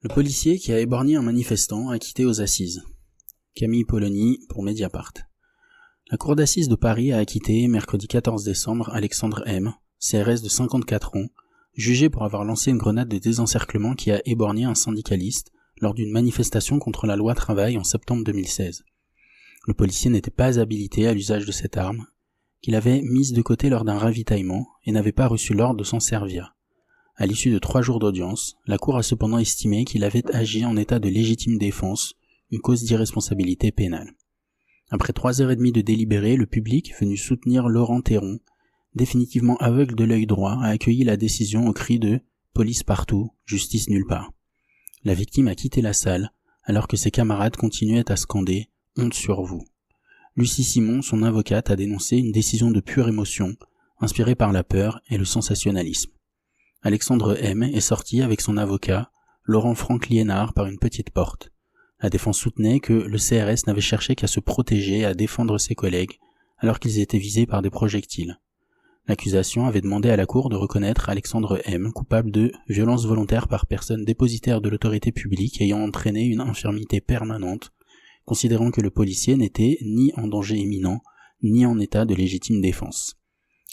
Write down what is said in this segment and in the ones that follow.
Le policier qui a éborgné un manifestant acquitté aux assises. Camille Polony pour Mediapart. La cour d'assises de Paris a acquitté, mercredi 14 décembre, Alexandre M., CRS de 54 ans, jugé pour avoir lancé une grenade de désencerclement qui a éborgné un syndicaliste lors d'une manifestation contre la loi travail en septembre 2016. Le policier n'était pas habilité à l'usage de cette arme, qu'il avait mise de côté lors d'un ravitaillement et n'avait pas reçu l'ordre de s'en servir. À l'issue de 3 jours d'audience, la Cour a cependant estimé qu'il avait agi en état de légitime défense, une cause d'irresponsabilité pénale. Après 3h30 de délibéré, le public, venu soutenir Laurent Théron, définitivement aveugle de l'œil droit, a accueilli la décision au cri de « Police partout, justice nulle part ». La victime a quitté la salle, alors que ses camarades continuaient à scander « Honte sur vous ». Lucie Simon, son avocate, a dénoncé une décision de pure émotion, inspirée par la peur et le sensationnalisme. Alexandre M. est sorti avec son avocat, Laurent Franck Liénard, par une petite porte. La défense soutenait que le CRS n'avait cherché qu'à se protéger et à défendre ses collègues, alors qu'ils étaient visés par des projectiles. L'accusation avait demandé à la Cour de reconnaître Alexandre M. coupable de violence volontaire par personne dépositaire de l'autorité publique ayant entraîné une infirmité permanente, considérant que le policier n'était ni en danger imminent, ni en état de légitime défense.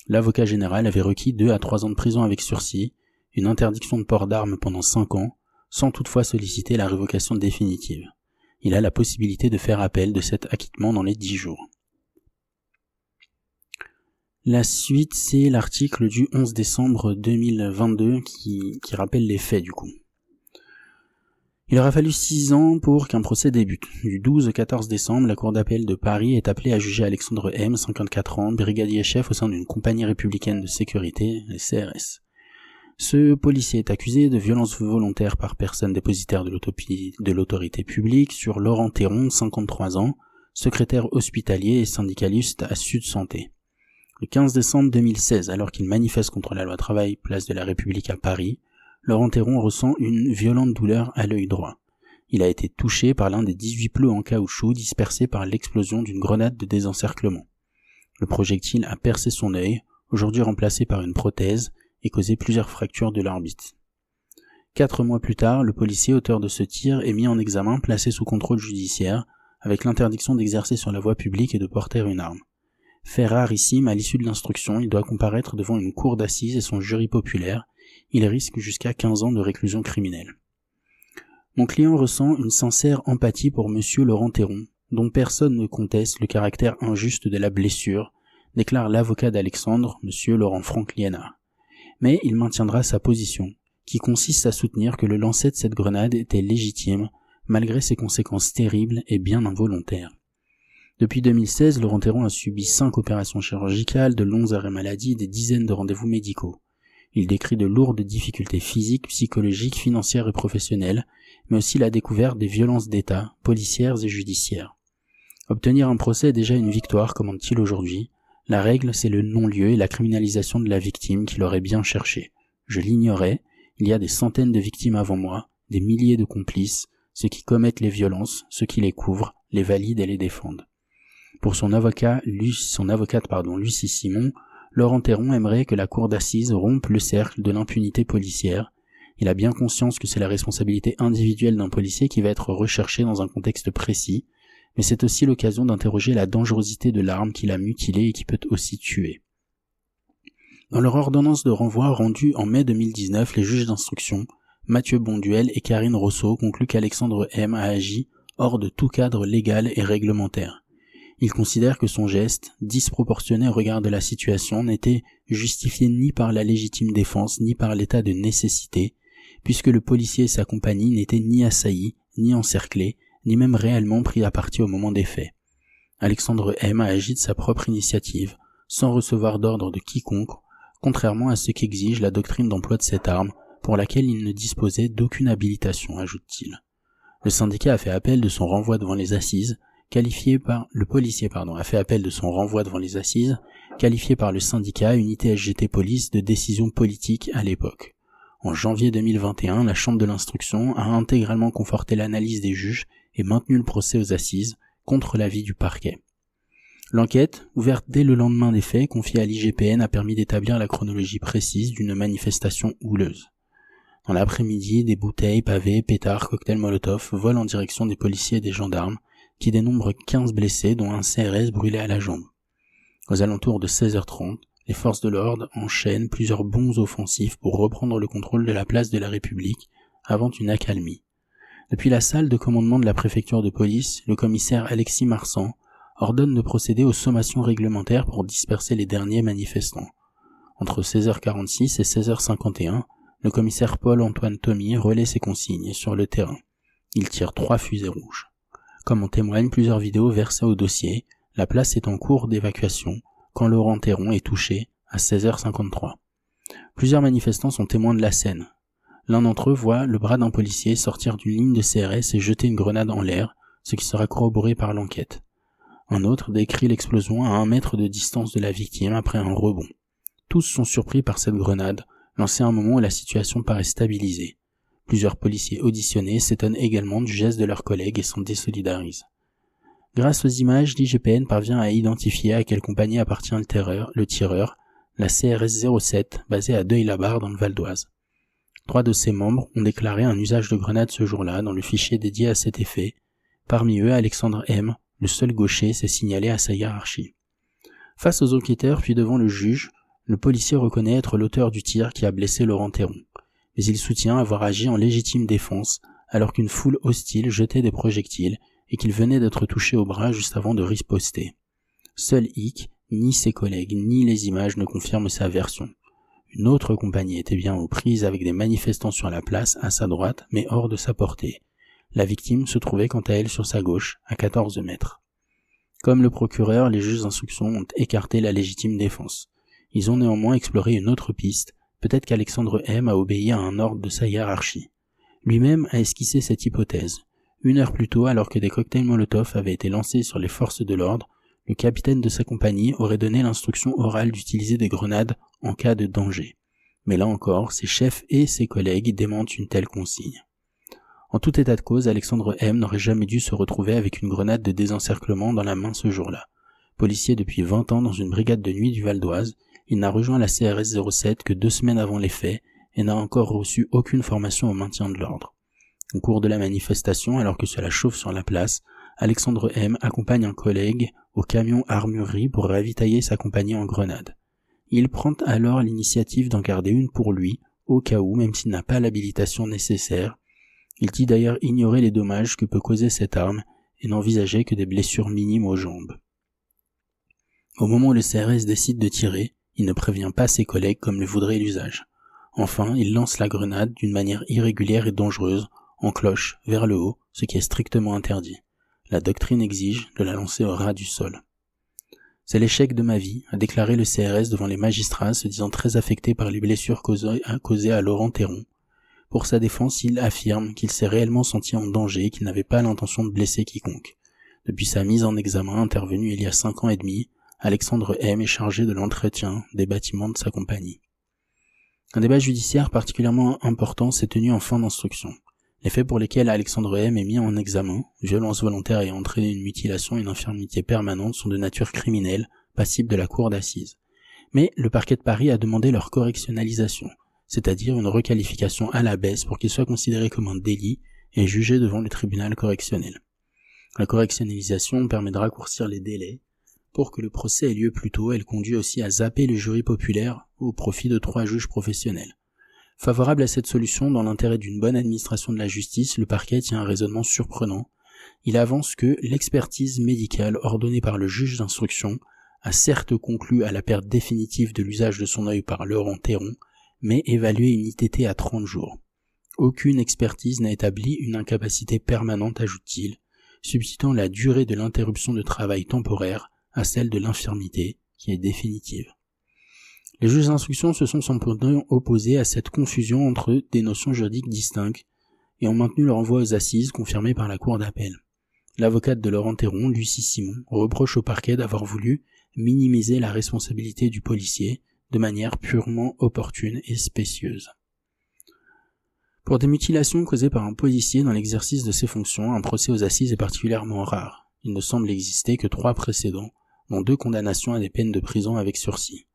L'avocat général avait requis 2 à 3 ans de prison avec sursis, une interdiction de port d'armes pendant 5 ans, sans toutefois solliciter la révocation définitive. Il a la possibilité de faire appel de cet acquittement dans les 10 jours. La suite, c'est l'article du 11 décembre 2022 qui rappelle les faits du coup. Il aura fallu 6 ans pour qu'un procès débute. Du 12 au 14 décembre, la Cour d'appel de Paris est appelée à juger Alexandre M., 54 ans, brigadier chef au sein d'une compagnie républicaine de sécurité, les CRS. Ce policier est accusé de violence volontaire par personne dépositaire de l'autorité publique sur Laurent Théron, 53 ans, secrétaire hospitalier et syndicaliste à Sud Santé. Le 15 décembre 2016, alors qu'il manifeste contre la loi travail, place de la République à Paris, Laurent Théron ressent une violente douleur à l'œil droit. Il a été touché par l'un des 18 plots en caoutchouc dispersés par l'explosion d'une grenade de désencerclement. Le projectile a percé son œil, aujourd'hui remplacé par une prothèse, et causé plusieurs fractures de l'orbite. 4 mois plus tard, le policier auteur de ce tir est mis en examen, placé sous contrôle judiciaire, avec l'interdiction d'exercer sur la voie publique et de porter une arme. Fait rarissime, à l'issue de l'instruction, il doit comparaître devant une cour d'assises et son jury populaire. Il risque jusqu'à 15 ans de réclusion criminelle. Mon client ressent une sincère empathie pour monsieur Laurent Théron, dont personne ne conteste le caractère injuste de la blessure, déclare l'avocat d'Alexandre, monsieur Laurent Franck Liénard. Mais il maintiendra sa position, qui consiste à soutenir que le lancer de cette grenade était légitime, malgré ses conséquences terribles et bien involontaires. Depuis 2016, Laurent Théron a subi 5 opérations chirurgicales, de longs arrêts maladie et des dizaines de rendez-vous médicaux. Il décrit de lourdes difficultés physiques, psychologiques, financières et professionnelles, mais aussi la découverte des violences d'État, policières et judiciaires. Obtenir un procès est déjà une victoire, commande-t-il aujourd'hui. La règle, c'est le non-lieu et la criminalisation de la victime qu'il aurait bien cherché. Je l'ignorais, il y a des centaines de victimes avant moi, des milliers de complices, ceux qui commettent les violences, ceux qui les couvrent, les valident et les défendent. Pour son avocate, Lucie Simon, Laurent Théron aimerait que la cour d'assises rompe le cercle de l'impunité policière. Il a bien conscience que c'est la responsabilité individuelle d'un policier qui va être recherchée dans un contexte précis, mais c'est aussi l'occasion d'interroger la dangerosité de l'arme qui l'a mutilé et qui peut aussi tuer. Dans leur ordonnance de renvoi rendue en mai 2019, les juges d'instruction, Mathieu Bonduel et Karine Rousseau, concluent qu'Alexandre M. a agi hors de tout cadre légal et réglementaire. Ils considèrent que son geste, disproportionné au regard de la situation, n'était justifié ni par la légitime défense ni par l'état de nécessité, puisque le policier et sa compagnie n'étaient ni assaillis, ni encerclés, ni même réellement pris à partie au moment des faits. Alexandre M. a agi de sa propre initiative, sans recevoir d'ordre de quiconque, contrairement à ce qu'exige la doctrine d'emploi de cette arme, pour laquelle il ne disposait d'aucune habilitation, ajoute-t-il. Le syndicat a fait appel de son renvoi devant les assises, qualifié par le syndicat Unité SGT Police de décision politique à l'époque. En janvier 2021, la Chambre de l'instruction a intégralement conforté l'analyse des juges et maintenu le procès aux assises, contre l'avis du parquet. L'enquête, ouverte dès le lendemain des faits, confiée à l'IGPN, a permis d'établir la chronologie précise d'une manifestation houleuse. Dans l'après-midi, des bouteilles, pavés, pétards, cocktails Molotov volent en direction des policiers et des gendarmes, qui dénombrent 15 blessés, dont un CRS brûlé à la jambe. Aux alentours de 16h30, les forces de l'ordre enchaînent plusieurs bonds offensifs pour reprendre le contrôle de la place de la République, avant une accalmie. Depuis la salle de commandement de la préfecture de police, le commissaire Alexis Marsan ordonne de procéder aux sommations réglementaires pour disperser les derniers manifestants. Entre 16h46 et 16h51, le commissaire Paul-Antoine Thomy relaie ses consignes sur le terrain. Il tire 3 fusées rouges. Comme en témoignent plusieurs vidéos versées au dossier, la place est en cours d'évacuation quand Laurent Théron est touché à 16h53. Plusieurs manifestants sont témoins de la scène. L'un d'entre eux voit le bras d'un policier sortir d'une ligne de CRS et jeter une grenade en l'air, ce qui sera corroboré par l'enquête. Un autre décrit l'explosion à 1 mètre de distance de la victime après un rebond. Tous sont surpris par cette grenade, lancée à un moment où la situation paraît stabilisée. Plusieurs policiers auditionnés s'étonnent également du geste de leurs collègues et s'en désolidarisent. Grâce aux images, l'IGPN parvient à identifier à quelle compagnie appartient le tireur, la CRS 07, basée à Deuil-la-Barre dans le Val d'Oise. 3 de ses membres ont déclaré un usage de grenade ce jour-là dans le fichier dédié à cet effet. Parmi eux, Alexandre M., le seul gaucher, s'est signalé à sa hiérarchie. Face aux enquêteurs puis devant le juge, le policier reconnaît être l'auteur du tir qui a blessé Laurent Théron, mais il soutient avoir agi en légitime défense alors qu'une foule hostile jetait des projectiles et qu'il venait d'être touché au bras juste avant de riposter. Seul Hick, ni ses collègues, ni les images ne confirment sa version. Une autre compagnie était bien aux prises avec des manifestants sur la place, à sa droite, mais hors de sa portée. La victime se trouvait quant à elle sur sa gauche, à 14 mètres. Comme le procureur, les juges d'instruction ont écarté la légitime défense. Ils ont néanmoins exploré une autre piste, peut-être qu'Alexandre M a obéi à un ordre de sa hiérarchie. Lui-même a esquissé cette hypothèse. 1 heure plus tôt, alors que des cocktails Molotov avaient été lancés sur les forces de l'ordre, le capitaine de sa compagnie aurait donné l'instruction orale d'utiliser des grenades en cas de danger. Mais là encore, ses chefs et ses collègues démentent une telle consigne. En tout état de cause, Alexandre M n'aurait jamais dû se retrouver avec une grenade de désencerclement dans la main ce jour-là. Policier depuis 20 ans dans une brigade de nuit du Val d'Oise, il n'a rejoint la CRS 07 que 2 semaines avant les faits et n'a encore reçu aucune formation au maintien de l'ordre. Au cours de la manifestation, alors que cela chauffe sur la place, Alexandre M accompagne un collègue au camion armurerie pour ravitailler sa compagnie en grenade. Il prend alors l'initiative d'en garder une pour lui, au cas où, même s'il n'a pas l'habilitation nécessaire. Il dit d'ailleurs ignorer les dommages que peut causer cette arme et n'envisager que des blessures minimes aux jambes. Au moment où le CRS décide de tirer, il ne prévient pas ses collègues comme le voudrait l'usage. Enfin, il lance la grenade d'une manière irrégulière et dangereuse, en cloche, vers le haut, ce qui est strictement interdit. La doctrine exige de la lancer au ras du sol. C'est l'échec de ma vie, a déclaré le CRS devant les magistrats, se disant très affecté par les blessures causées à Laurent Théron. Pour sa défense, il affirme qu'il s'est réellement senti en danger et qu'il n'avait pas l'intention de blesser quiconque. Depuis sa mise en examen intervenue il y a 5 ans et demi, Alexandre M est chargé de l'entretien des bâtiments de sa compagnie. Un débat judiciaire particulièrement important s'est tenu en fin d'instruction. Les faits pour lesquels Alexandre M est mis en examen, violence volontaire ayant entraîné une mutilation et une infirmité permanente, sont de nature criminelle, passibles de la cour d'assises. Mais le parquet de Paris a demandé leur correctionnalisation, c'est-à-dire une requalification à la baisse pour qu'ils soient considérés comme un délit et jugés devant le tribunal correctionnel. La correctionnalisation permet de raccourcir les délais. Pour que le procès ait lieu plus tôt, elle conduit aussi à zapper le jury populaire au profit de 3 juges professionnels. Favorable à cette solution, dans l'intérêt d'une bonne administration de la justice, le parquet tient un raisonnement surprenant. Il avance que l'expertise médicale ordonnée par le juge d'instruction a certes conclu à la perte définitive de l'usage de son œil par Laurent Théron, mais évalué une ITT à 30 jours. Aucune expertise n'a établi une incapacité permanente, ajoute-t-il, substituant la durée de l'interruption de travail temporaire à celle de l'infirmité, qui est définitive. Les juges d'instruction se sont cependant opposés à cette confusion entre des notions juridiques distinctes et ont maintenu leur renvoi aux assises confirmé par la cour d'appel. L'avocate de Laurent Théron, Lucie Simon, reproche au parquet d'avoir voulu minimiser la responsabilité du policier de manière purement opportune et spécieuse. Pour des mutilations causées par un policier dans l'exercice de ses fonctions, un procès aux assises est particulièrement rare. Il ne semble exister que 3 précédents, dont 2 condamnations à des peines de prison avec sursis.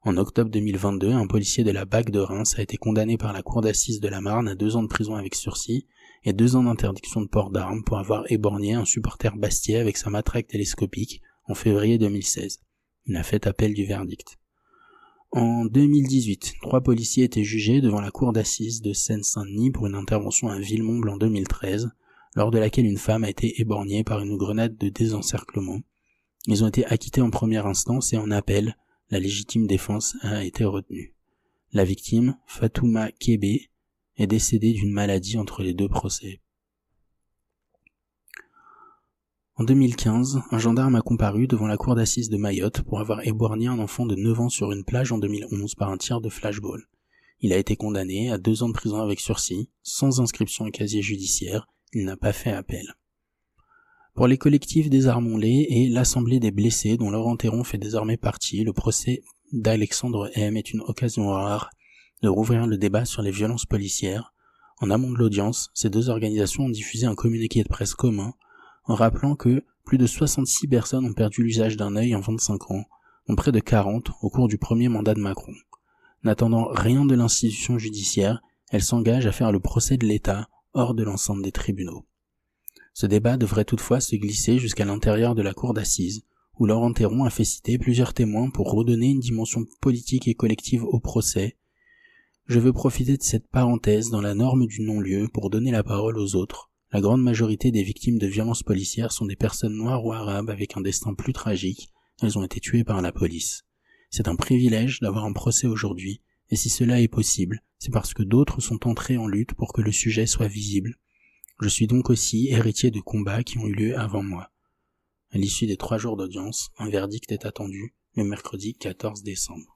En octobre 2022, un policier de la BAC de Reims a été condamné par la cour d'assises de la Marne à 2 ans de prison avec sursis et 2 ans d'interdiction de port d'armes pour avoir éborgné un supporter bastiais avec sa matraque télescopique en février 2016. Il a fait appel du verdict. En 2018, 3 policiers étaient jugés devant la cour d'assises de Seine-Saint-Denis pour une intervention à Villemomble en 2013, lors de laquelle une femme a été éborgnée par une grenade de désencerclement. Ils ont été acquittés en première instance et en appel, la légitime défense a été retenue. La victime, Fatouma Kébé, est décédée d'une maladie entre les 2 procès. En 2015, un gendarme a comparu devant la cour d'assises de Mayotte pour avoir éborgné un enfant de 9 ans sur une plage en 2011 par un tir de flashball. Il a été condamné à 2 ans de prison avec sursis, sans inscription au casier judiciaire, il n'a pas fait appel. Pour les collectifs Désarmons-les et l'Assemblée des blessés dont Laurent Théron fait désormais partie, le procès d'Alexandre M est une occasion rare de rouvrir le débat sur les violences policières. En amont de l'audience, ces 2 organisations ont diffusé un communiqué de presse commun en rappelant que plus de 66 personnes ont perdu l'usage d'un œil en 25 ans, dont près de 40 au cours du premier mandat de Macron. N'attendant rien de l'institution judiciaire, elle s'engage à faire le procès de l'État hors de l'enceinte des tribunaux. Ce débat devrait toutefois se glisser jusqu'à l'intérieur de la cour d'assises, où Laurent Théron a fait citer plusieurs témoins pour redonner une dimension politique et collective au procès. Je veux profiter de cette parenthèse dans la norme du non-lieu pour donner la parole aux autres. La grande majorité des victimes de violences policières sont des personnes noires ou arabes avec un destin plus tragique. Elles ont été tuées par la police. C'est un privilège d'avoir un procès aujourd'hui, et si cela est possible, c'est parce que d'autres sont entrés en lutte pour que le sujet soit visible. Je suis donc aussi héritier de combats qui ont eu lieu avant moi. À l'issue des 3 jours d'audience, un verdict est attendu le mercredi 14 décembre.